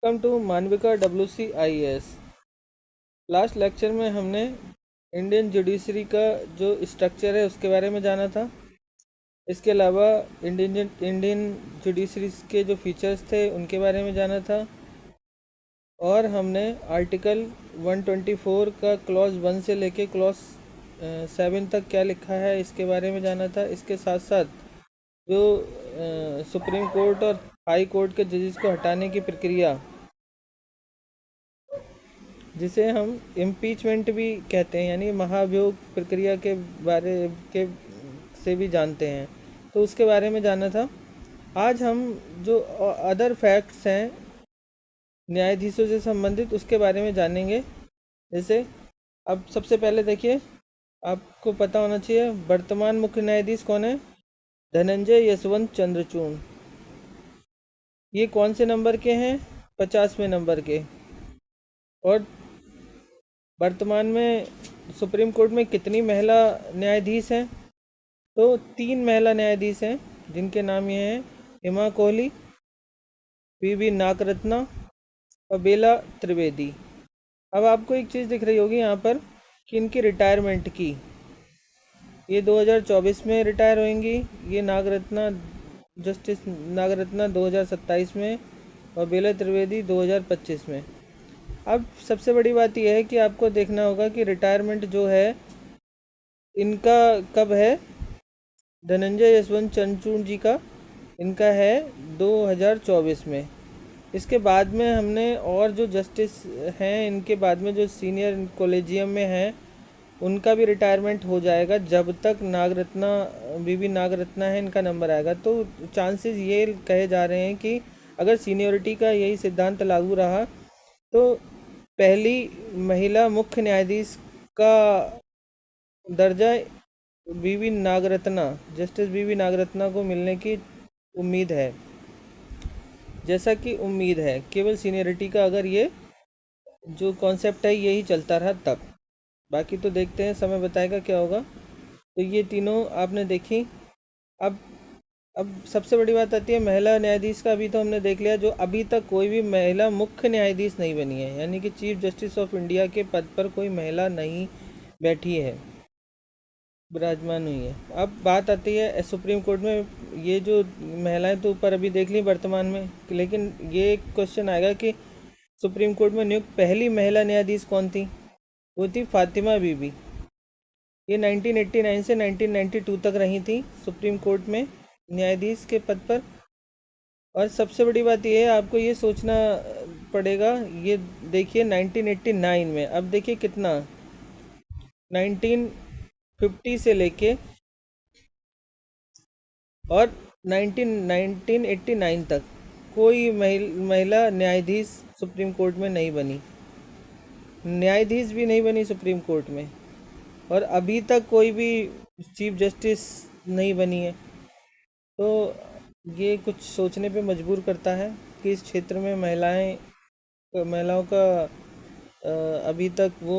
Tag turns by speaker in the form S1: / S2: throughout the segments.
S1: Welcome to Manvika WCIS। Last lecture में हमने Indian judiciary का जो स्ट्रक्चर है उसके बारे में जाना था। इसके अलावा इंडियन जुडिशरी के जो फीचर्स थे उनके बारे में जाना था, और हमने आर्टिकल 124 का क्लॉज 1 से लेके क्लॉज 7 तक क्या लिखा है इसके बारे में जाना था। इसके साथ साथ जो सुप्रीम कोर्ट और हाई कोर्ट के जजेस को हटाने की प्रक्रिया, जिसे हम इम्पीचमेंट भी कहते हैं, यानी महाभियोग प्रक्रिया के बारे के से भी जानते हैं, तो उसके बारे में जानना था। आज हम जो अदर फैक्ट्स हैं न्यायाधीशों से संबंधित उसके बारे में जानेंगे। जैसे अब सबसे पहले देखिए, आपको पता होना चाहिए वर्तमान मुख्य न्यायाधीश कौन है। धनंजय यशवंत चंद्रचूड़। ये कौन से नंबर के हैं? 50वें नंबर के। और वर्तमान में सुप्रीम कोर्ट में कितनी महिला न्यायाधीश हैं? तो 3 महिला न्यायाधीश हैं, जिनके नाम ये हैं हेमा कोहली, PV नागरत्ना और बेला त्रिवेदी। अब आपको एक चीज़ दिख रही होगी यहाँ पर कि इनकी रिटायरमेंट की, ये 2024 में रिटायर होंगी। ये जस्टिस नागरत्ना 2027 में और बेला त्रिवेदी 2025 में। अब सबसे बड़ी बात यह है कि आपको देखना होगा कि रिटायरमेंट जो है इनका कब है। धनंजय यशवंत चंद्रचूड़ जी का इनका है 2024 में। इसके बाद में हमने और जो जस्टिस हैं इनके बाद में जो सीनियर कॉलेजियम में हैं उनका भी रिटायरमेंट हो जाएगा जब तक नागरत्ना BV नागरत्ना है इनका नंबर आएगा। तो चांसेस ये कहे जा रहे हैं कि अगर सीनियोरिटी का यही सिद्धांत लागू रहा तो पहली महिला मुख्य न्यायाधीश का दर्जा जस्टिस BV नागरत्ना को मिलने की उम्मीद है। जैसा कि उम्मीद है केवल सीनियरिटी का, अगर ये जो कॉन्सेप्ट है यही चलता रहा तब। बाकी तो देखते हैं, समय बताएगा क्या होगा। तो ये तीनों आपने देखी। अब सबसे बड़ी बात आती है महिला न्यायाधीश का। अभी तो हमने देख लिया जो अभी तक कोई भी महिला मुख्य न्यायाधीश नहीं बनी है, यानी कि चीफ जस्टिस ऑफ इंडिया के पद पर कोई महिला नहीं बैठी है, विराजमान हुई है। अब बात आती है सुप्रीम कोर्ट में। ये जो महिलाएं तो ऊपर अभी देख ली वर्तमान में, लेकिन ये क्वेश्चन आएगा कि सुप्रीम कोर्ट में नियुक्त पहली महिला न्यायाधीश कौन थी? वो थी फातिमा बीबी। ये 1989 से 1992 तक रही थी सुप्रीम कोर्ट में न्यायाधीश के पद पर। और सबसे बड़ी बात यह है, आपको ये सोचना पड़ेगा। ये देखिए 1989 में, अब देखिए कितना 1950 से लेके और 1989 तक कोई महिला न्यायाधीश सुप्रीम कोर्ट में नहीं बनी, न्यायाधीश भी नहीं बनी सुप्रीम कोर्ट में। और अभी तक कोई भी चीफ जस्टिस नहीं बनी है। तो ये कुछ सोचने पे मजबूर करता है कि इस क्षेत्र में महिलाओं का अभी तक वो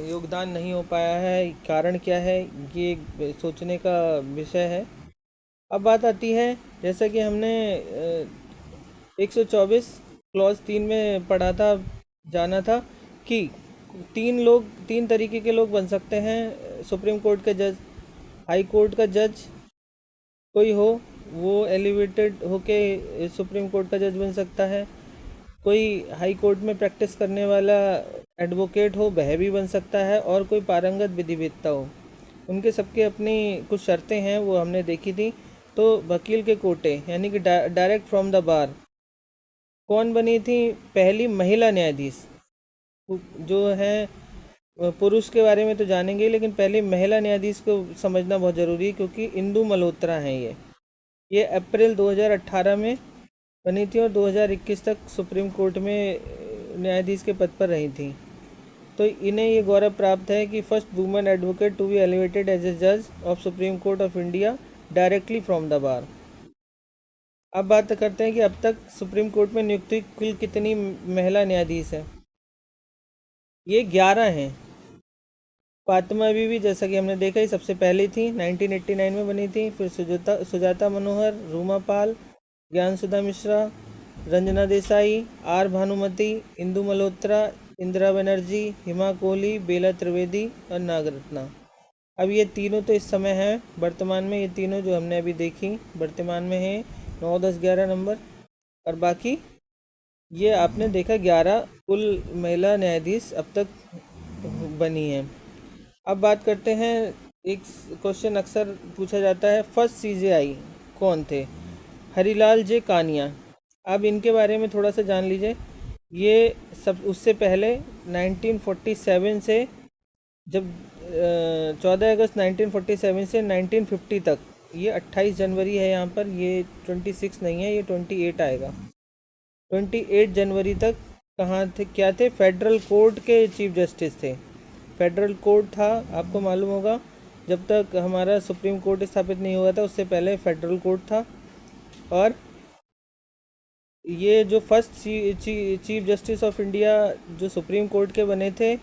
S1: योगदान नहीं हो पाया है। कारण क्या है, ये सोचने का विषय है। अब बात आती है, जैसा कि हमने 124 क्लॉज 3 में पढ़ा था, जाना था कि 3 तरीके के लोग बन सकते हैं सुप्रीम कोर्ट के जज। हाई कोर्ट का जज कोई हो, वो एलिवेटेड होके सुप्रीम कोर्ट का जज बन सकता है। कोई हाई कोर्ट में प्रैक्टिस करने वाला एडवोकेट हो, वह भी बन सकता है। और कोई पारंगत विधिवेत्ता हो। उनके सबके अपनी कुछ शर्तें हैं, वो हमने देखी थी। तो वकील के कोटे, यानी कि डायरेक्ट फ्रॉम द बार, कौन बनी थी पहली महिला न्यायाधीश? जो है पुरुष के बारे में तो जानेंगे, लेकिन पहले महिला न्यायाधीश को समझना बहुत ज़रूरी है, क्योंकि इंदु मल्होत्रा हैं। ये अप्रैल 2018 में बनी थी और 2021 तक सुप्रीम कोर्ट में न्यायाधीश के पद पर रही थी। तो इन्हें ये गौरव प्राप्त है कि first women advocate to be elevated as a जज of Supreme Court of India directly from the bar. अब बात करते हैं कि अब तक सुप्रीम कोर्ट में नियुक्त कुल कितनी महिला न्यायाधीश हैं। ये 11 हैं। फातिमा बीवी, जैसा कि हमने देखा, ही सबसे पहली थी, 1989 में बनी थी। फिर सुजाता मनोहर, रूमा पाल, ज्ञानसुधा मिश्रा, रंजना देसाई, आर भानुमति, इंदु मल्होत्रा, इंदिरा बनर्जी, हिमा कोहली, बेला त्रिवेदी और नागरत्ना। अब ये तीनों तो इस समय हैं वर्तमान में, ये तीनों जो हमने अभी देखी वर्तमान में हैं 9, 10, 11 नंबर। और बाकी ये आपने देखा 11 कुल महिला न्यायाधीश अब तक बनी हैं। अब बात करते हैं, एक क्वेश्चन अक्सर पूछा जाता है, फर्स्ट सीजेआई कौन थे? हरिलाल जे कानिया। अब इनके बारे में थोड़ा सा जान लीजिए। ये सब उससे पहले 1947 से, जब 14 अगस्त 1947 से 1950 तक, ये 28 जनवरी है यहाँ पर, ये 26 नहीं है, ये 28 आएगा। 28 जनवरी तक कहाँ थे, क्या थे? फेडरल कोर्ट के चीफ जस्टिस थे। फेडरल कोर्ट था, आपको मालूम होगा, जब तक हमारा सुप्रीम कोर्ट स्थापित नहीं हुआ था उससे पहले फेडरल कोर्ट था। और ये जो first chief justice of India जो सुप्रीम कोर्ट के बने थे,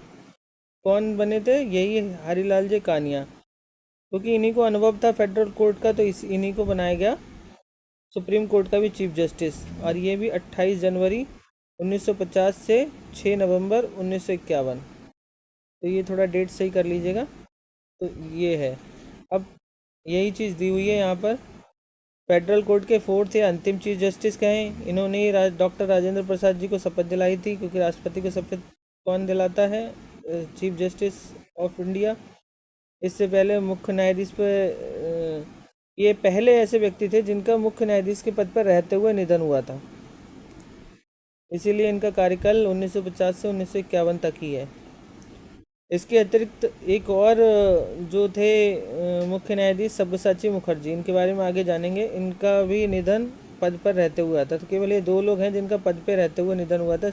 S1: कौन बने थे? यही हरिलाल जे कानिया। क्योंकि इन्हीं को अनुभव था फेडरल कोर्ट का, तो इन्हीं को बनाया गया सुप्रीम कोर्ट का भी चीफ जस्टिस। और ये भी 28 जनवरी 1950 से 6 नवंबर 1951। तो ये थोड़ा डेट सही कर लीजिएगा। तो ये है। अब यही चीज़ दी हुई है यहाँ पर। फेडरल कोर्ट के फोर्थ या अंतिम चीफ जस्टिस कहें, इन्होंने ही डॉक्टर राजेंद्र प्रसाद जी को शपथ दिलाई थी, क्योंकि राष्ट्रपति को शपथ कौन दिलाता है? Chief justice of India. इससे पहले मुख्य न्यायाधीश पर ये पहले ऐसे व्यक्ति थे जिनका मुख्य न्यायाधीश के पद पर रहते हुए निधन हुआ था, इसीलिए इनका कार्यकाल 1950 से 1951 तक ही है। इसके अतिरिक्त एक और जो थे मुख्य न्यायाधीश सब्यसाची मुखर्जी, इनके बारे में आगे जानेंगे। इनका भी निधन पद पर रहते हुआ था। तो केवल ये दो लोग हैं जिनका पद पर रहते हुए निधन हुआ था।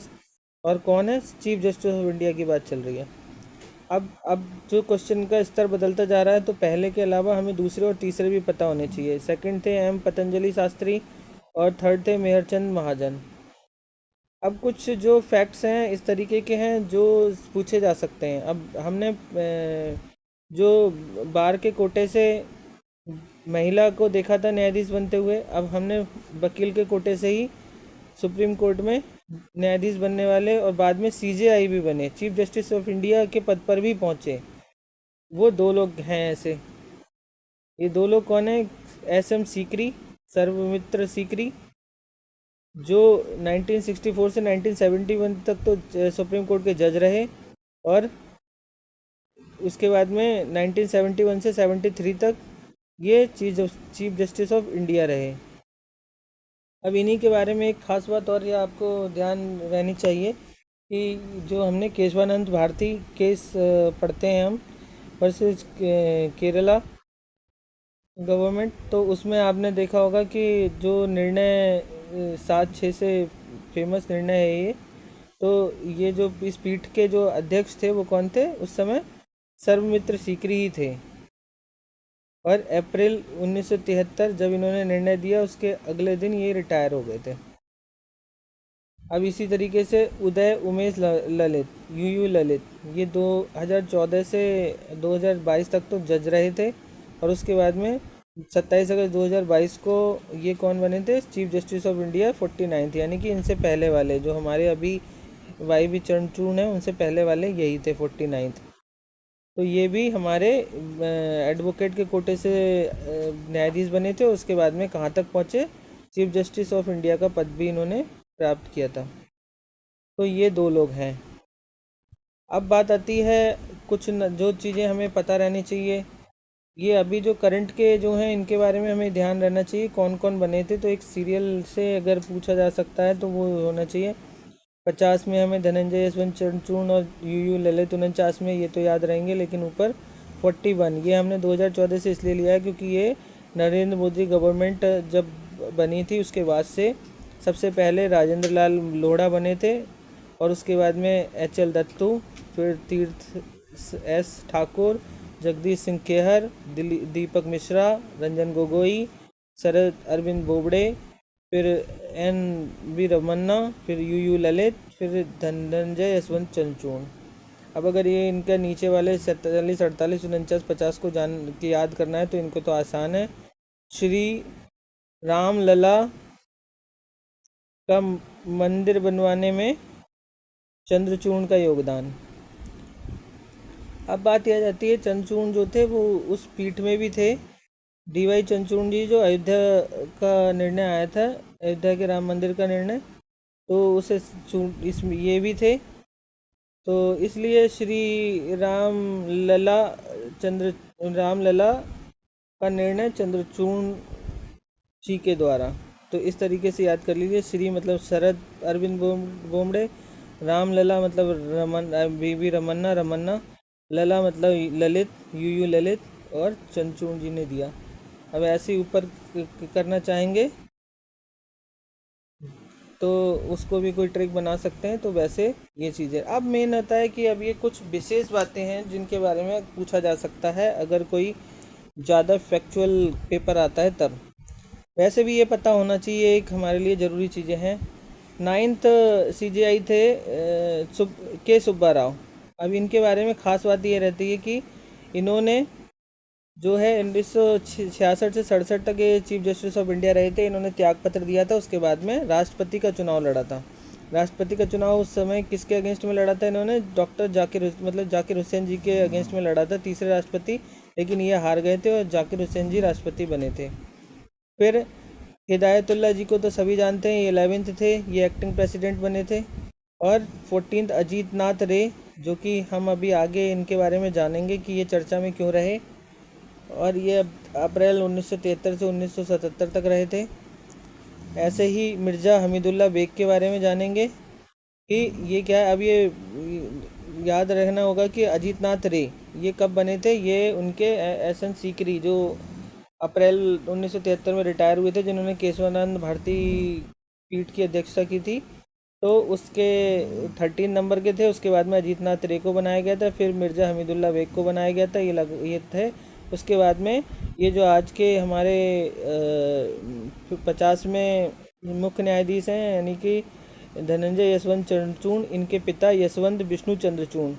S1: और कौन है? चीफ जस्टिस ऑफ इंडिया की बात चल रही है। अब जो क्वेश्चन का स्तर बदलता जा रहा है, तो पहले के अलावा हमें दूसरे और तीसरे भी पता होने चाहिए। सेकंड थे एम पतंजलि शास्त्री और थर्ड थे मेहरचंद महाजन। अब कुछ जो फैक्ट्स हैं इस तरीके के हैं जो पूछे जा सकते हैं। अब हमने जो बार के कोटे से महिला को देखा था न्यायाधीश बनते हुए, अब हमने वकील के कोटे से ही सुप्रीम कोर्ट में न्यायाधीश बनने वाले और बाद में सीजेआई भी बने, चीफ जस्टिस ऑफ इंडिया के पद पर भी पहुंचे, वो दो लोग हैं ऐसे। ये दो लोग कौन है? एस एम सीकरी, सर्वमित्र सीकरी, जो 1964 से 1971 तक तो सुप्रीम कोर्ट के जज रहे, और उसके बाद में 1971 से 73 तक ये चीफ जस्टिस ऑफ इंडिया रहे। अब इन्हीं के बारे में एक खास बात और ये आपको ध्यान रहनी चाहिए कि जो हमने केशवानंद भारती केस पढ़ते हैं हम वर्सेस केरला गवर्नमेंट, तो उसमें आपने देखा होगा कि जो निर्णय 7-6 से फेमस निर्णय है ये, तो ये जो इस पीठ के जो अध्यक्ष थे वो कौन थे उस समय? सर्वमित्र सीकरी ही थे। और अप्रैल 1973 जब इन्होंने निर्णय दिया, उसके अगले दिन ये रिटायर हो गए थे। अब इसी तरीके से उदय उमेश ललित, यू ललित, ये 2014 से 2022 तक तो जज रहे थे, और उसके बाद में 27 अगस्त 2022 को ये कौन बने थे? Chief justice of India 49th, यानी कि इनसे पहले वाले जो हमारे अभी वाई बी चंद्रचूड़ हैं उनसे पहले वाले यही थे 49th। तो ये भी हमारे एडवोकेट के कोटे से न्यायाधीश बने थे, उसके बाद में कहाँ तक पहुँचे? चीफ जस्टिस ऑफ इंडिया का पद भी इन्होंने प्राप्त किया था। तो ये दो लोग हैं। अब बात आती है कुछ जो चीज़ें हमें पता रहनी चाहिए। ये अभी जो करंट के जो हैं इनके बारे में हमें ध्यान रहना चाहिए, कौन कौन बने थे। तो एक सीरियल से अगर पूछा जा सकता है तो वो होना चाहिए। 50 में हमें धनंजय यशवंत चंद्रचूड़ और यू ललित, 49 में ये तो याद रहेंगे, लेकिन ऊपर 41 ये हमने 2014 से इसलिए लिया है क्योंकि ये नरेंद्र मोदी गवर्नमेंट जब बनी थी उसके बाद से सबसे पहले राजेंद्र लाल लोढ़ा बने थे, और उसके बाद में एच एल दत्तू, फिर तीर्थ एस ठाकुर, जगदीश सिंह खेहर, दीपक मिश्रा, रंजन गोगोई, शरद अरविंद बोबड़े, फिर एन वी रमन्ना, फिर यू ललित, फिर धनंजय यशवंत चंद्रचूड़। अब अगर ये इनका नीचे वाले 47, 48, 49, 50 को जान के याद करना है तो इनको तो आसान है। श्री राम लला का मंदिर बनवाने में चंद्रचूड़ का योगदान। अब बात यह जाती है, चंद्रचूड़ जो थे वो उस पीठ में भी थे। डीवाई चंद्रचूड़ जी, जो अयोध्या का निर्णय आया था, अयोध्या के राम मंदिर का निर्णय, तो उसे इसमें ये भी थे। तो इसलिए श्री चंद्र राम लला का निर्णय चंद्रचूड़ जी के द्वारा। तो इस तरीके से याद कर लीजिए, श्री मतलब शरद अरविंद बोमड़े, राम लला मतलब बीवी रमन्ना रमन्ना, लला मतलब ललित यू ललित, और चंद्रचूड़ जी ने दिया। अब ऐसे ही ऊपर करना चाहेंगे तो उसको भी कोई ट्रिक बना सकते हैं। तो वैसे ये चीज़ें, अब मेन आता है कि अब ये कुछ विशेष बातें हैं जिनके बारे में पूछा जा सकता है अगर कोई ज़्यादा फैक्चुअल पेपर आता है तब। वैसे भी ये पता होना चाहिए, एक हमारे लिए ज़रूरी चीज़ें हैं। 9th CGI थे के सुब्बा राव। अब इनके बारे में ख़ास बात ये रहती है कि इन्होंने जो है 1966 से 67 तक ये चीफ जस्टिस ऑफ इंडिया रहे थे। इन्होंने त्याग पत्र दिया था, उसके बाद में राष्ट्रपति का चुनाव लड़ा था। राष्ट्रपति का चुनाव उस समय किसके अगेंस्ट में लड़ा था? इन्होंने डॉक्टर जाकिर हुसैन जी के अगेंस्ट में लड़ा था, तीसरे राष्ट्रपति। लेकिन ये हार गए थे और जाकिर हुसैन जी राष्ट्रपति बने थे। फिर हिदायतुल्ला जी को तो सभी जानते हैं, ये 11th थे, ये एक्टिंग प्रेसिडेंट बने थे। और 14th अजीत नाथ रे, जो कि हम अभी आगे इनके बारे में जानेंगे कि ये चर्चा में क्यों रहे। और ये अप्रैल 1973 से 1977 तक रहे थे। ऐसे ही मिर्ज़ा हमीदुल्ला बेग के बारे में जानेंगे कि ये क्या है। अब ये याद रखना होगा कि अजीत नाथ रे ये कब बने थे? ये उनके एस एन सीकरी, जो अप्रैल 1973 में रिटायर हुए थे, जिन्होंने केशवानंद भारती पीठ की अध्यक्षता की थी। तो उसके 13 नंबर के थे। उसके बाद में अजीत नाथ रे को बनाया गया था, फिर मिर्ज़ा हमीदुल्ला बेग को बनाया गया था, ये थे। उसके बाद में ये जो आज के हमारे 50 में मुख्य न्यायाधीश हैं, यानी कि धनंजय यशवंत चंद्रचूड़, इनके पिता यशवंत विष्णु चंद्रचूड़,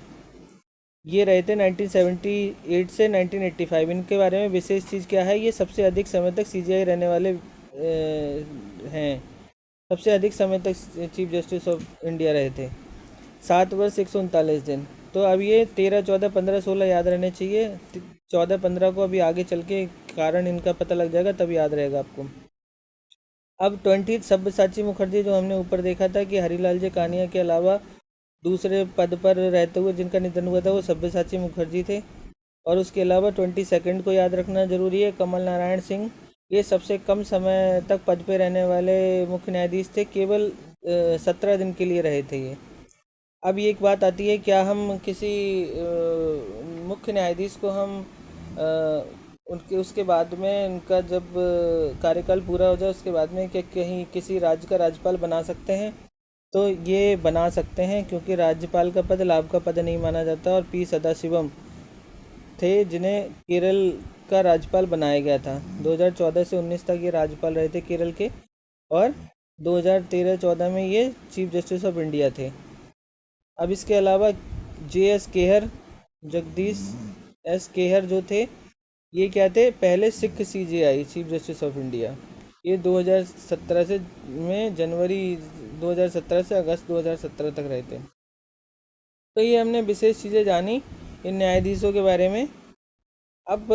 S1: ये रहे थे 1978 से 1985। इनके बारे में विशेष चीज़ क्या है? ये सबसे अधिक समय तक CGI रहने वाले हैं। सबसे अधिक समय तक चीफ जस्टिस ऑफ इंडिया रहे थे, 7 वर्ष 139 दिन। तो अब ये 13, 14, 15, 16 याद रहने चाहिए। 14, 15 को अभी आगे चल के कारण इनका पता लग जाएगा, तब याद रहेगा आपको। अब 20 सब्यसाची मुखर्जी, जो हमने ऊपर देखा था कि हरिलाल जी कानिया के अलावा दूसरे पद पर रहते हुए जिनका निधन हुआ था, वो सब्यसाची मुखर्जी थे। और उसके अलावा 22 को याद रखना जरूरी है, कमल नारायण सिंह। ये सबसे कम समय तक पद पे रहने वाले मुख्य न्यायाधीश थे, केवल 17 दिन के लिए रहे थे ये। अब ये एक बात आती है, क्या हम किसी मुख्य न्यायाधीश को हम उनके उसके बाद में, उनका जब कार्यकाल पूरा हो जाए उसके बाद में, क्या कहीं किसी राज्य का राज्यपाल बना सकते हैं? तो ये बना सकते हैं, क्योंकि राज्यपाल का पद लाभ का पद नहीं माना जाता। और पी सदाशिवम थे, जिन्हें केरल का राज्यपाल बनाया गया था। 2014 से 19 तक ये राज्यपाल रहे थे केरल के। और 2013-14 में ये चीफ जस्टिस ऑफ इंडिया थे। अब इसके अलावा JS केहर, जगदीश एस केहर जो थे, ये क्या थे? पहले Sikh CJI chief justice of India. ये 2017 से में जनवरी 2017 से अगस्त 2017 तक रहे थे। तो ये हमने विशेष चीज़ें जानी इन न्यायाधीशों के बारे में। अब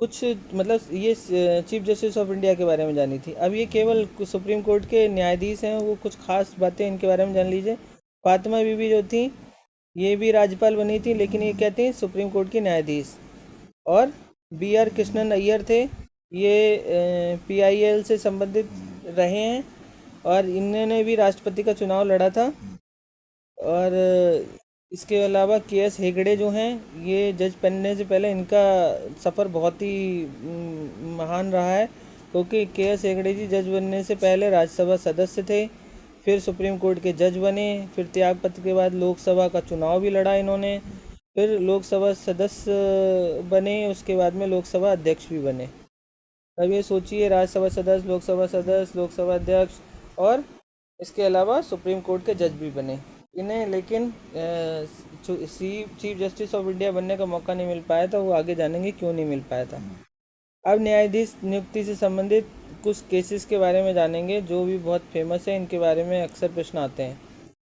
S1: कुछ मतलब ये चीफ जस्टिस ऑफ इंडिया के बारे में जानी थी। अब ये केवल सुप्रीम कोर्ट के न्यायाधीश हैं, वो कुछ खास बातें इनके बारे में जान लीजिए। फातिमा बीबी जो थी, ये भी राज्यपाल बनी थी, लेकिन ये क्या थी? सुप्रीम कोर्ट की न्यायाधीश। और BR कृष्णन अय्यर थे, ये PIL से संबंधित रहे हैं, और इन्होंने भी राष्ट्रपति का चुनाव लड़ा था। और इसके अलावा KS हेगड़े जो हैं, ये जज बनने से पहले इनका सफ़र बहुत ही महान रहा है, क्योंकि KS हेगड़े जी जज बनने से पहले राज्यसभा सदस्य थे, फिर सुप्रीम कोर्ट के जज बने, फिर त्यागपत्र के बाद लोकसभा का चुनाव भी लड़ा इन्होंने, फिर लोकसभा सदस्य बने, उसके बाद में लोकसभा अध्यक्ष भी बने। अब ये सोचिए, राज्यसभा सदस्य, लोकसभा अध्यक्ष, और इसके अलावा सुप्रीम कोर्ट के जज भी बने इन्हें। लेकिन चीफ जस्टिस ऑफ इंडिया बनने का मौका नहीं मिल पाया था, वो आगे जानेंगे क्यों नहीं मिल पाया था। अब न्यायाधीश नियुक्ति से संबंधित कुछ केसेस के बारे में जानेंगे जो भी बहुत फेमस है, इनके बारे में अक्सर प्रश्न आते हैं।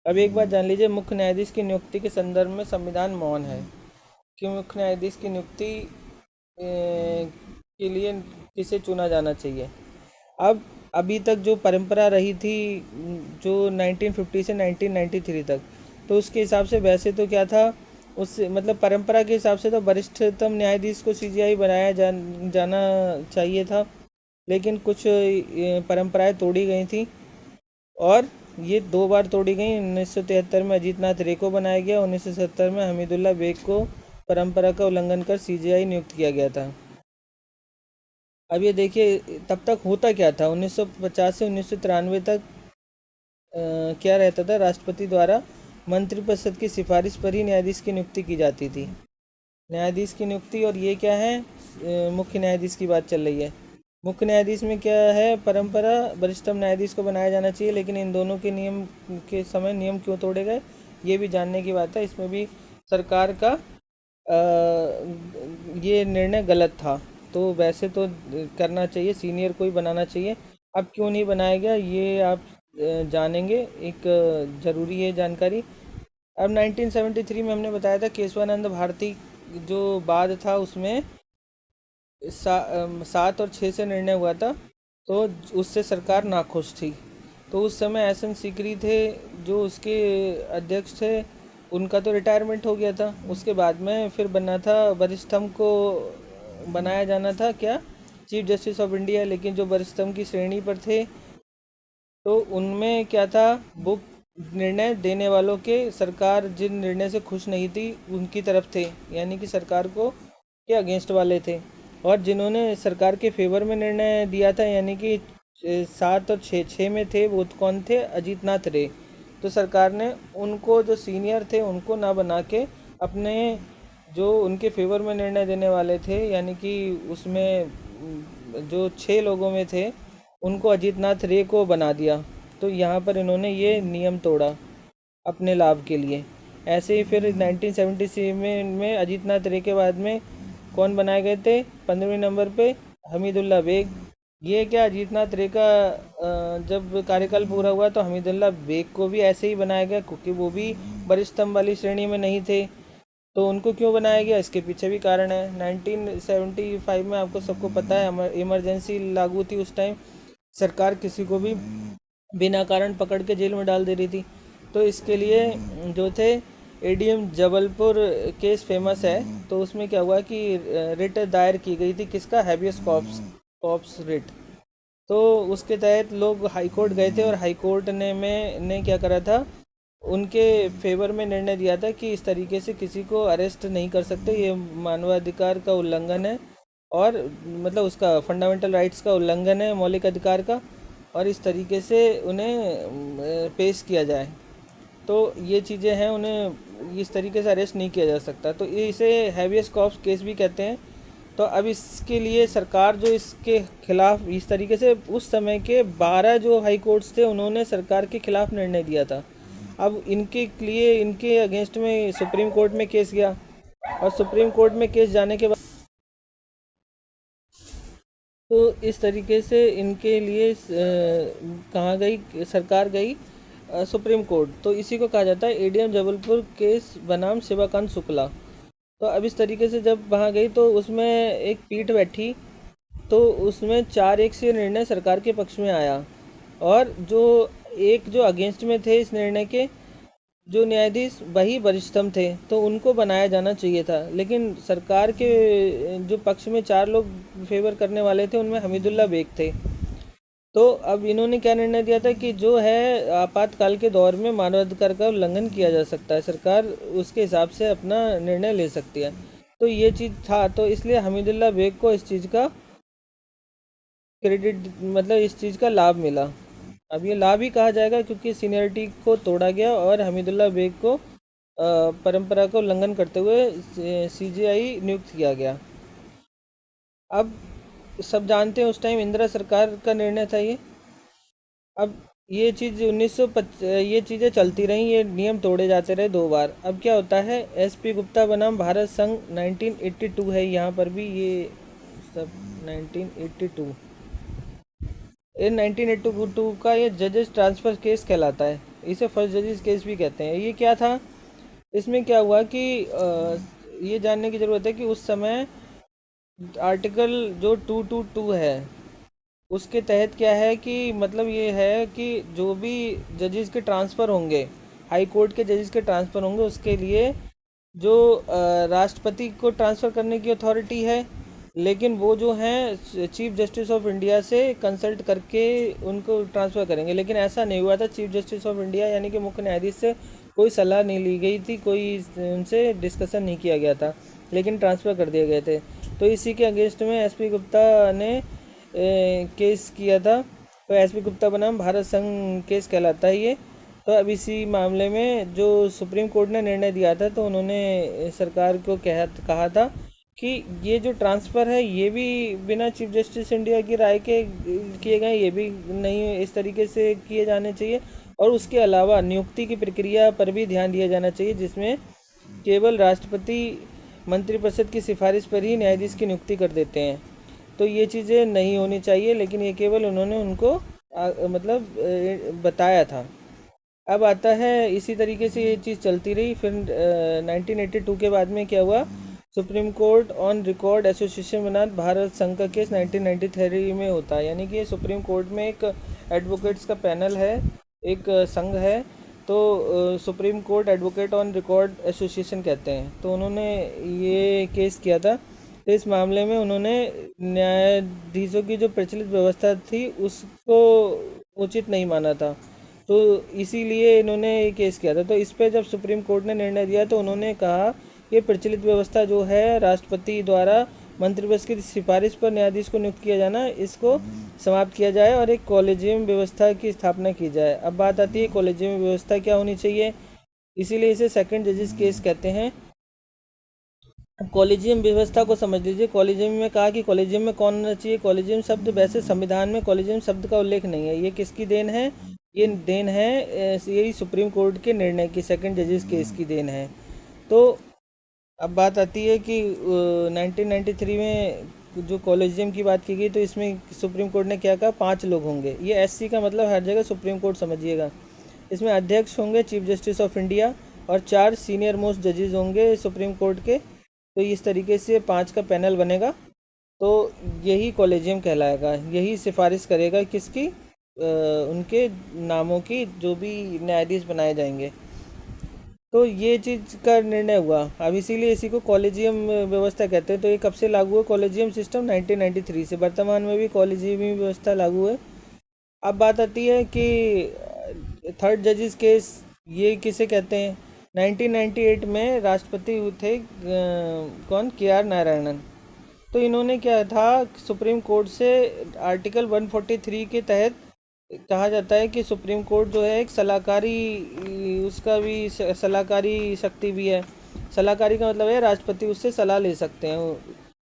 S1: अब एक बात जान लीजिए, मुख्य न्यायाधीश की नियुक्ति के संदर्भ में संविधान मौन है कि मुख्य न्यायाधीश की नियुक्ति के लिए किसे चुना जाना चाहिए। अब अभी तक जो परंपरा रही थी, जो 1950 से 1993 तक, तो उसके हिसाब से वैसे तो क्या था, उससे मतलब परंपरा के हिसाब से तो वरिष्ठतम न्यायाधीश को सीजीआई बनाया जाना चाहिए था। लेकिन कुछ परंपराएं तोड़ी गई थी, और ये दो बार तोड़ी गई। 1973 में अजीतनाथ रे को बनाया गया, 1970 में हमीदुल्ला बेग को परंपरा का उल्लंघन कर सीजीआई नियुक्त किया गया था। अब ये देखिए, तब तक होता क्या था, 1950 से 1993 तक क्या रहता था, राष्ट्रपति द्वारा मंत्रिपरिषद की सिफारिश पर ही न्यायाधीश की नियुक्ति की जाती थी। न्यायाधीश की नियुक्ति, और ये क्या है, मुख्य न्यायाधीश की बात चल रही है। मुख्य न्यायाधीश में क्या है परंपरा, वरिष्ठतम न्यायाधीश को बनाया जाना चाहिए, लेकिन इन दोनों के नियम के समय नियम क्यों तोड़े गए, ये भी जानने की बात है। इसमें भी सरकार का ये निर्णय गलत था। तो वैसे तो करना चाहिए, सीनियर को ही बनाना चाहिए। अब क्यों नहीं बनाया गया, ये आप जानेंगे, एक ज़रूरी है जानकारी। अब 1973 में हमने बताया था केशवानंद भारती जो बाद था, उसमें 7 और 6 से निर्णय हुआ था, तो उससे सरकार नाखुश थी। तो उस समय एस एन सीकरी थे जो उसके अध्यक्ष थे, उनका तो रिटायरमेंट हो गया था। उसके बाद में फिर बना था, वरिष्ठतम को बनाया जाना था क्या, चीफ जस्टिस ऑफ इंडिया, लेकिन जो वरिष्ठतम की श्रेणी पर थे, तो उनमें क्या था, वो निर्णय देने वालों के, सरकार जिन निर्णय से खुश नहीं थी उनकी तरफ थे, यानी कि सरकार को के अगेंस्ट वाले थे। और जिन्होंने सरकार के फेवर में निर्णय दिया था, यानी कि 7 और 6 में थे, वो कौन थे, अजीतनाथ रे। तो सरकार ने उनको, जो सीनियर थे, उनको ना बना के अपने जो उनके फेवर में निर्णय देने वाले थे, यानी कि उसमें जो 6 लोगों में थे, उनको अजीतनाथ रे को बना दिया। तो यहाँ पर इन्होंने ये नियम तोड़ा अपने लाभ के लिए। ऐसे ही फिर 1976 में अजीतनाथ रे के बाद में कौन बनाए गए थे, 15वें नंबर पे हमीदुल्ला बेग। ये क्या, अजीतनाथ रे का जब कार्यकाल पूरा हुआ तो हमीदुल्ला बेग को भी ऐसे ही बनाया गया, क्योंकि वो भी वरिष्ठतम वाली श्रेणी में नहीं थे। तो उनको क्यों बनाया गया, इसके पीछे भी कारण है। 1975 में आपको सबको पता है, इमरजेंसी लागू थी उस टाइम। सरकार किसी को भी बिना कारण पकड़ के जेल में डाल दे रही थी। तो इसके लिए जो थे, एडीएम जबलपुर केस फेमस है। तो उसमें क्या हुआ कि रिट दायर की गई थी, किसका, हैबियस कॉर्पस रिट। तो उसके तहत लोग हाई कोर्ट गए थे, और हाई कोर्ट ने क्या करा था, उनके फेवर में निर्णय दिया था कि इस तरीके से किसी को अरेस्ट नहीं कर सकते, ये मानवाधिकार का उल्लंघन है, और मतलब उसका फंडामेंटल राइट्स का उल्लंघन है, मौलिक अधिकार का, और इस तरीके से उन्हें पेश किया जाए। तो ये चीज़ें हैं, उन्हें इस तरीके से अरेस्ट नहीं किया जा सकता, तो इसे हैवियस कॉर्पस केस भी कहते हैं। तो अब इसके लिए सरकार जो इसके खिलाफ, इस तरीके से उस समय के 12 जो हाई कोर्ट्स थे, उन्होंने सरकार के खिलाफ निर्णय दिया था। अब इनके लिए, इनके अगेंस्ट में सुप्रीम कोर्ट में केस गया, और सुप्रीम कोर्ट में केस जाने के बाद, तो इस तरीके से इनके लिए कहाँ गई सरकार, गई सुप्रीम कोर्ट। तो इसी को कहा जाता है एडीएम जबलपुर केस बनाम शिवाकांत शुक्ला। तो अब इस तरीके से जब वहाँ गई, तो उसमें एक पीठ बैठी, तो उसमें 4-1 से निर्णय सरकार के पक्ष में आया। और जो एक जो अगेंस्ट में थे इस निर्णय के, जो न्यायाधीश, वही वरिष्ठतम थे, तो उनको बनाया जाना चाहिए था। लेकिन सरकार के जो पक्ष में 4 लोग फेवर करने वाले थे, उनमें हमीदुल्ला बेग थे। तो अब इन्होंने क्या निर्णय दिया था कि जो है, आपातकाल के दौर में मानवाधिकार का उल्लंघन किया जा सकता है, सरकार उसके हिसाब से अपना निर्णय ले सकती है। तो ये चीज़ था, तो इसलिए हमीदुल्ला बेग को इस चीज़ का क्रेडिट, मतलब इस चीज़ का लाभ मिला। अब ये लाभ ही कहा जाएगा, क्योंकि सीनियरिटी को तोड़ा गया, और हमीदुल्ला बेग को परंपरा का उल्लंघन करते हुए सीजीआई नियुक्त किया गया। अब सब जानते हैं, उस टाइम इंदिरा सरकार का निर्णय था ये। अब ये चीज़ 1950, ये चीज़ें चलती रहीं, ये नियम तोड़े जाते रहे 2 बार। अब क्या होता है, एसपी गुप्ता बनाम भारत संघ 1982 है, यहाँ पर भी ये सब 1982। इन 1982 का ये जजेस ट्रांसफ़र केस कहलाता है। इसे फर्स्ट जजेस केस भी कहते हैं। ये क्या था, इसमें क्या हुआ कि ये जानने की ज़रूरत है कि उस समय आर्टिकल जो 222 है उसके तहत क्या है कि मतलब ये है कि जो भी जजेस के ट्रांसफ़र होंगे, हाई कोर्ट के जजेस के ट्रांसफ़र होंगे, उसके लिए जो राष्ट्रपति को ट्रांसफ़र करने की अथॉरिटी है, लेकिन वो जो हैं चीफ जस्टिस ऑफ इंडिया से कंसल्ट करके उनको ट्रांसफ़र करेंगे। लेकिन ऐसा नहीं हुआ था, चीफ जस्टिस ऑफ इंडिया यानी कि मुख्य न्यायाधीश से कोई सलाह नहीं ली गई थी, कोई उनसे डिस्कशन नहीं किया गया था, लेकिन ट्रांसफ़र कर दिए गए थे। तो इसी के अगेंस्ट में एसपी गुप्ता ने केस किया था। तो एसपी गुप्ता बनाम भारत संघ केस कहलाता है ये। तो अब इसी मामले में जो सुप्रीम कोर्ट ने निर्णय दिया था, तो उन्होंने सरकार को कहा था कि ये जो ट्रांसफ़र है ये भी बिना चीफ जस्टिस इंडिया की राय के किए गए, ये भी नहीं इस तरीके से किए जाने चाहिए। और उसके अलावा नियुक्ति की प्रक्रिया पर भी ध्यान दिया जाना चाहिए, जिसमें केवल राष्ट्रपति मंत्रिपरिषद की सिफारिश पर ही न्यायाधीश की नियुक्ति कर देते हैं। तो ये चीज़ें नहीं होनी चाहिए, लेकिन ये केवल उन्होंने उनको मतलब बताया था। अब आता है इसी तरीके से ये चीज़ चलती रही। फिर 1982 के बाद में क्या हुआ, supreme court on record association बना भारत संघ का केस 1993 में होता है। यानी कि सुप्रीम कोर्ट में एक एडवोकेट्स का पैनल है, एक संघ है। तो supreme court advocate on record association कहते हैं। तो उन्होंने ये केस किया था। तो इस मामले में उन्होंने न्यायाधीशों की जो प्रचलित व्यवस्था थी उसको उचित नहीं माना था। तो इसीलिए इन्होंने ये केस किया था। तो इस पे जब सुप्रीम कोर्ट ने निर्णय दिया, तो उन्होंने कहा कि प्रचलित व्यवस्था जो है राष्ट्रपति द्वारा मंत्रिपरिषद की सिफारिश पर न्यायाधीश को नियुक्त किया जाना, इसको समाप्त किया जाए और एक कॉलेजियम व्यवस्था की स्थापना की जाए। अब बात आती है कॉलेजियम व्यवस्था क्या होनी चाहिए, इसीलिए इसे सेकंड जजेस केस कहते हैं। कॉलेजियम व्यवस्था को समझ लीजिए। कॉलेजियम में कहा कि कॉलेजियम में कौन होना चाहिए। कॉलेजियम शब्द वैसे संविधान में कॉलेजियम शब्द का उल्लेख नहीं है। ये किसकी देन है, ये देन है यही सुप्रीम कोर्ट के निर्णय की, सेकंड जजेस केस की देन है। तो अब बात आती है कि 1993 में जो कॉलेजियम की बात की गई, तो इसमें सुप्रीम कोर्ट ने क्या कहा, 5 लोग होंगे। ये एससी का मतलब हर जगह सुप्रीम कोर्ट समझिएगा। इसमें अध्यक्ष होंगे चीफ जस्टिस ऑफ इंडिया और 4 सीनियर मोस्ट जजेस होंगे सुप्रीम कोर्ट के। तो इस तरीके से 5 का पैनल बनेगा। तो यही कॉलेजियम कहलाएगा, यही सिफारिश करेगा किसकी, उनके नामों की, जो भी न्यायाधीश बनाए जाएंगे। तो ये चीज़ का निर्णय हुआ। अब इसीलिए इसी को कॉलेजियम व्यवस्था कहते हैं। तो ये कब से लागू है कॉलेजियम सिस्टम, 1993 से। वर्तमान में भी कॉलेजियम व्यवस्था लागू है। अब बात आती है कि थर्ड जजेस केस ये किसे कहते हैं। 1998 में राष्ट्रपति थे कौन, के आर नारायणन। तो इन्होंने क्या था, सुप्रीम कोर्ट से आर्टिकल 143 के तहत कहा जाता है कि सुप्रीम कोर्ट जो है एक सलाहकारी, उसका भी सलाहकारी शक्ति भी है। सलाहकारी का मतलब है राष्ट्रपति उससे सलाह ले सकते हैं।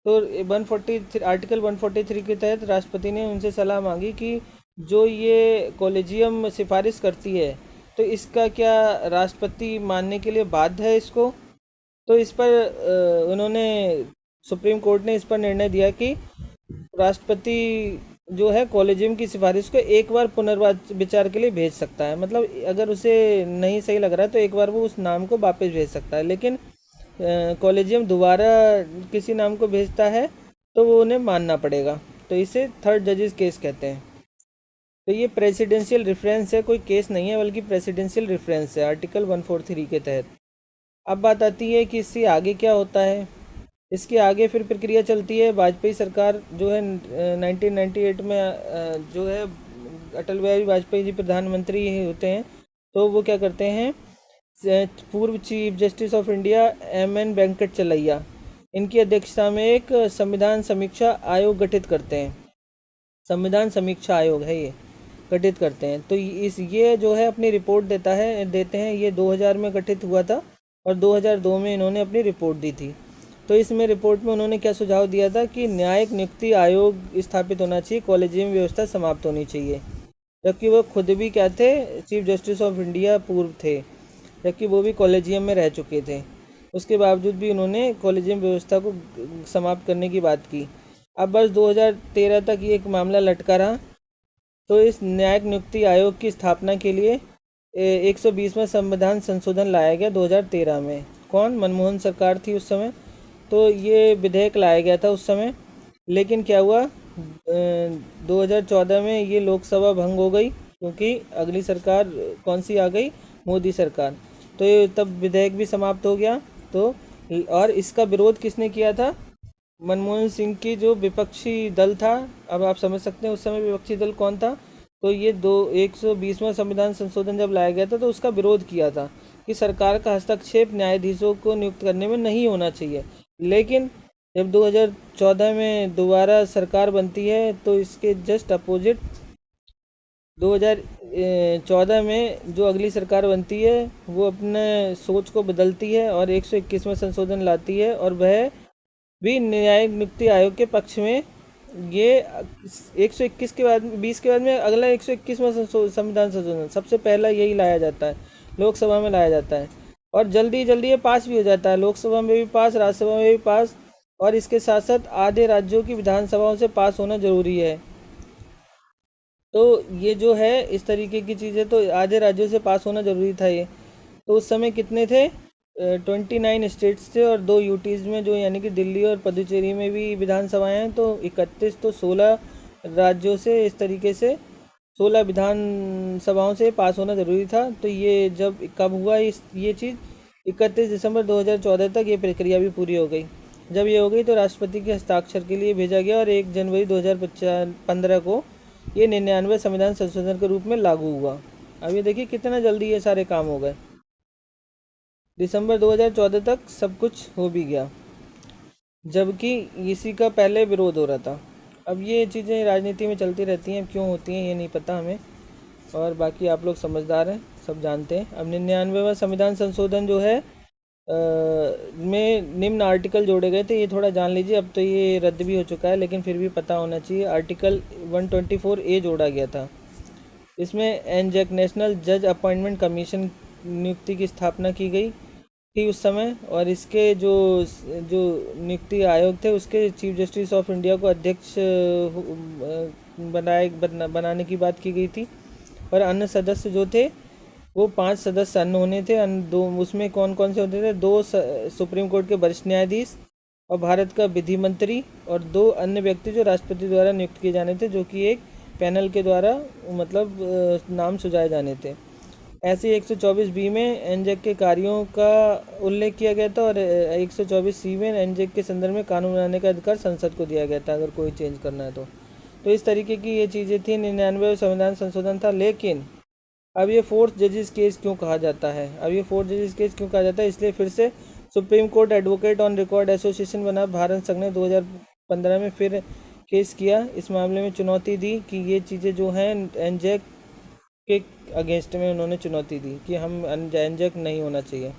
S1: तो 143 आर्टिकल 143 के तहत राष्ट्रपति ने उनसे सलाह मांगी कि जो ये कॉलेजियम सिफारिश करती है, तो इसका क्या राष्ट्रपति मानने के लिए बाध्य है इसको। तो इस पर उन्होंने, सुप्रीम कोर्ट ने इस पर निर्णय दिया कि राष्ट्रपति जो है कॉलेजियम की सिफारिश को एक बार पुनर्विचार के लिए भेज सकता है। मतलब अगर उसे नहीं सही लग रहा है तो एक बार वो उस नाम को वापस भेज सकता है। लेकिन कॉलेजियम दोबारा किसी नाम को भेजता है तो वो उन्हें मानना पड़ेगा। तो इसे थर्ड जजेस केस कहते हैं। तो ये प्रेसिडेंशियल रेफरेंस है, कोई केस नहीं है, बल्कि प्रेसिडेंशियल रेफरेंस है आर्टिकल 143 के तहत। अब बात आती है कि इससे आगे क्या होता है। इसके आगे फिर प्रक्रिया चलती है। वाजपेयी सरकार जो है 1998 में जो है अटल बिहारी वाजपेयी जी प्रधानमंत्री होते हैं। तो वो क्या करते हैं, पूर्व chief justice of India M N Venkata Chaliah, इनकी अध्यक्षता में एक संविधान समीक्षा आयोग गठित करते हैं। संविधान समीक्षा आयोग है ये, गठित करते हैं। तो ये जो है अपनी रिपोर्ट देते हैं। ये 2000 में गठित हुआ था और 2002 में इन्होंने अपनी रिपोर्ट दी थी। तो इसमें रिपोर्ट में उन्होंने क्या सुझाव दिया था कि न्यायिक नियुक्ति आयोग स्थापित होना चाहिए, कॉलेजियम व्यवस्था समाप्त होनी चाहिए। जबकि वो खुद भी क्या थे, चीफ जस्टिस ऑफ इंडिया पूर्व थे, जबकि वो भी कॉलेजियम में रह चुके थे। उसके बावजूद भी उन्होंने कॉलेजियम व्यवस्था को समाप्त करने की बात की। अब बस 2013 तक ये एक मामला लटका रहा। तो इस न्यायिक नियुक्ति आयोग की स्थापना के लिए 120वां संविधान संशोधन लाया गया 2013 में। कौन? मनमोहन सरकार थी उस समय। तो ये विधेयक लाया गया था उस समय, लेकिन क्या हुआ, 2014 में ये लोकसभा भंग हो गई, क्योंकि अगली सरकार कौन सी आ गई? मोदी सरकार। तो ये तब विधेयक भी समाप्त हो गया। तो और इसका विरोध किसने किया था? मनमोहन सिंह की जो विपक्षी दल था। अब आप समझ सकते हैं उस समय विपक्षी दल कौन था। तो ये 120वां संविधान संशोधन जब लाया गया था तो उसका विरोध किया था कि सरकार का हस्तक्षेप न्यायाधीशों को नियुक्त करने में नहीं होना चाहिए। लेकिन जब 2014 में दोबारा सरकार बनती है तो इसके जस्ट अपोजिट 2014 में जो अगली सरकार बनती है वो अपने सोच को बदलती है और 121वां संशोधन लाती है, और वह भी न्यायिक नियुक्ति आयोग के पक्ष में। ये 121 के बाद, 20 के बाद में अगला 121वां संविधान संशोधन सबसे पहला यही लाया जाता है, लोकसभा में लाया जाता है, और जल्दी जल्दी ये पास भी हो जाता है, लोकसभा में भी पास, राज्यसभा में भी पास, और इसके साथ साथ आधे राज्यों की विधानसभाओं से पास होना जरूरी है। तो ये जो है इस तरीके की चीज़ें, तो आधे राज्यों से पास होना जरूरी था ये। तो उस समय कितने थे? 29 स्टेट्स थे और 2 यूटीज़ में, जो यानी कि दिल्ली और पुदुचेरी में भी विधानसभाएं हैं, तो 31, तो 16 राज्यों से इस तरीके से 16 विधानसभाओं से पास होना ज़रूरी था। तो ये जब कब हुआ ये चीज़? 31 दिसंबर 2014 तक ये प्रक्रिया भी पूरी हो गई। जब ये हो गई तो राष्ट्रपति के हस्ताक्षर के लिए भेजा गया और 1 जनवरी 2015 को ये 99 संविधान संशोधन के रूप में लागू हुआ। अब ये देखिए कितना जल्दी ये सारे काम हो गए, दिसंबर 2014 तक सब कुछ हो भी गया, जबकि इसी का पहले विरोध हो रहा था। अब ये चीज़ें राजनीति में चलती रहती हैं, क्यों होती हैं ये नहीं पता हमें, और बाकी आप लोग समझदार हैं, सब जानते हैं। अब 99वां संविधान संशोधन जो है में निम्न आर्टिकल जोड़े गए थे, ये थोड़ा जान लीजिए। अब तो ये रद्द भी हो चुका है, लेकिन फिर भी पता होना चाहिए। आर्टिकल 124A जोड़ा गया था। इसमें एनजेक, नेशनल जज अपॉइंटमेंट कमीशन, नियुक्ति की स्थापना की गई थी उस समय, और इसके जो जो नियुक्ति आयोग थे उसके चीफ जस्टिस ऑफ इंडिया को अध्यक्ष बनाने की बात की गई थी। और अन्य सदस्य जो थे वो 5 सदस्य अन्य होने थे। दो उसमें कौन कौन से होते थे? 2 सुप्रीम कोर्ट के वरिष्ठ न्यायाधीश और भारत का विधि मंत्री, और 2 अन्य व्यक्ति जो राष्ट्रपति द्वारा नियुक्त किए जाने थे, जो कि एक पैनल के द्वारा मतलब नाम सुझाए जाने थे। ऐसे 124B में एनजेक के कार्यों का उल्लेख किया गया था, और 124C में एनजेक के संदर्भ में कानून बनाने का अधिकार संसद को दिया गया था अगर कोई चेंज करना है तो इस तरीके की ये चीज़ें थी। 99 संविधान संशोधन था। लेकिन अब ये फोर्थ जजेस केस क्यों कहा जाता है? अब ये फोर्थ जजेस केस क्यों कहा जाता है? इसलिए फिर से supreme court advocate on record association बना, भारत संघ ने 2015 में फिर केस किया, इस मामले में चुनौती दी कि ये चीज़ें जो हैं एनजेक के अगेंस्ट में उन्होंने चुनौती दी कि हम एनजेक नहीं होना चाहिए।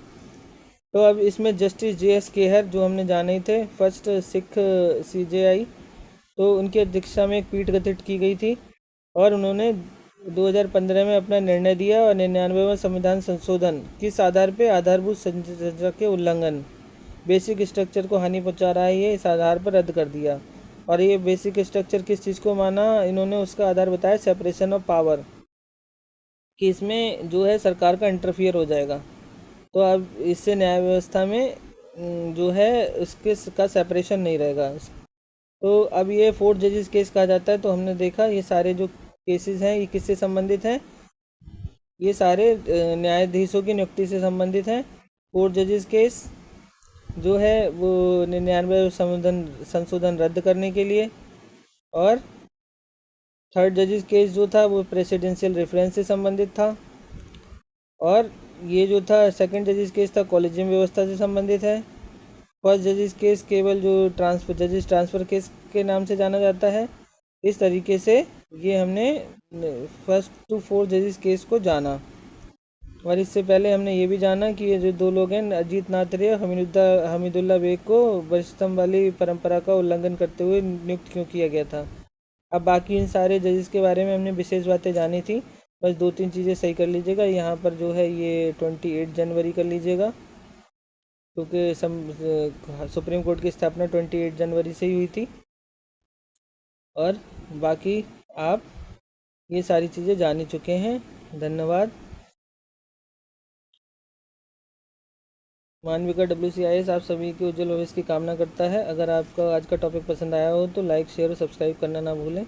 S1: तो अब इसमें जस्टिस JS केहर, जो हमने जाने ही थे, फर्स्ट सिख CJI, तो उनकी अध्यक्षता में एक पीठ गठित की गई थी, और उन्होंने 2015 में अपना निर्णय दिया और 99वां संविधान संशोधन किस आधार पे? आधारभूत संरचना के उल्लंघन, बेसिक स्ट्रक्चर को हानि पहुंचा रहा है ये, इस आधार पर रद्द कर दिया। और ये बेसिक स्ट्रक्चर किस चीज़ को माना इन्होंने? उसका आधार बताया सेपरेशन ऑफ पावर, कि इसमें जो है सरकार का इंटरफियर हो जाएगा। तो अब इससे न्याय व्यवस्था में जो है उसके का सेपरेशन नहीं रहेगा। तो अब ये फोर्थ जजेस केस कहा जाता है। तो हमने देखा ये सारे जो केसेस हैं ये किससे संबंधित हैं? ये सारे न्यायाधीशों की नियुक्ति से संबंधित हैं। फोर्थ जजेस केस जो है वो 99 संविधान संशोधन रद्द करने के लिए, और थर्ड जजेस केस जो था वो प्रेसिडेंशियल रेफरेंस से संबंधित था, और ये जो था सेकंड जजेस केस था कॉलेजियम व्यवस्था से संबंधित है। फर्स्ट जजेस केस केवल जो जजेस ट्रांसफ़र केस के नाम से जाना जाता है। इस तरीके से ये हमने फर्स्ट टू फोर्थ जजेस केस को जाना। और इससे पहले हमने ये भी जाना कि ये जो 2 लोग हैं अजीत नाथ रे और हमीदुल्ला बेग को वरिष्ठतम वाली परंपरा का उल्लंघन करते हुए नियुक्त क्यों किया गया था। अब बाकी इन सारे जजेस के बारे में हमने विशेष बातें जानी थी, बस 2-3 चीज़ें सही कर लीजिएगा। यहाँ पर जो है ये 28 जनवरी कर लीजिएगा, क्योंकि सुप्रीम कोर्ट की स्थापना 28 जनवरी से ही हुई थी। और बाकी आप ये सारी चीज़ें जान ही चुके हैं। धन्यवाद। मानविका WCIS आप सभी के उज्जवल भविष्य की कामना करता है। अगर आपका आज का टॉपिक पसंद आया हो तो लाइक शेयर और सब्सक्राइब करना ना भूलें।